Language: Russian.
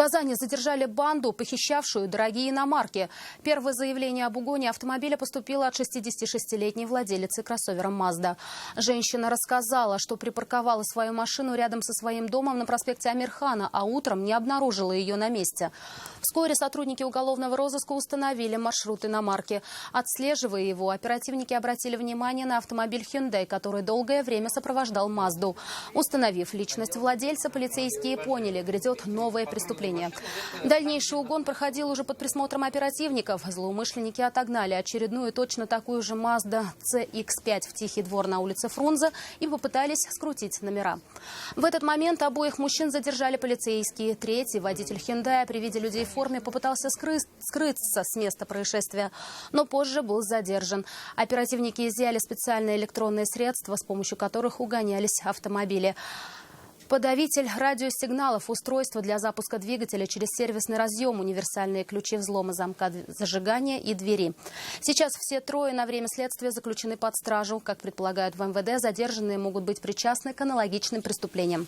Казани задержали банду, похищавшую дорогие иномарки. Первое заявление об угоне автомобиля поступило от 66-летней владелицы кроссовера «Мазда». Женщина рассказала, что припарковала свою машину рядом со своим домом на проспекте Амирхана, а утром не обнаружила ее на месте. Вскоре сотрудники уголовного розыска установили маршрут иномарки. Отслеживая его, оперативники обратили внимание на автомобиль Hyundai, который долгое время сопровождал «Мазду». Установив личность владельца, полицейские поняли, грядет новое преступление. Дальнейший угон проходил уже под присмотром оперативников. Злоумышленники отогнали очередную точно такую же Mazda CX-5 в Тихий двор на улице Фрунзе и попытались скрутить номера. В этот момент обоих мужчин задержали полицейские. Третий, водитель Hyundai, при виде людей в форме попытался скрыться с места происшествия, но позже был задержан. Оперативники изъяли специальные электронные средства, с помощью которых угонялись автомобили. Подавитель радиосигналов, устройство для запуска двигателя через сервисный разъем, универсальные ключи взлома замка зажигания и двери. Сейчас все трое на время следствия заключены под стражу. Как предполагают в МВД, задержанные могут быть причастны к аналогичным преступлениям.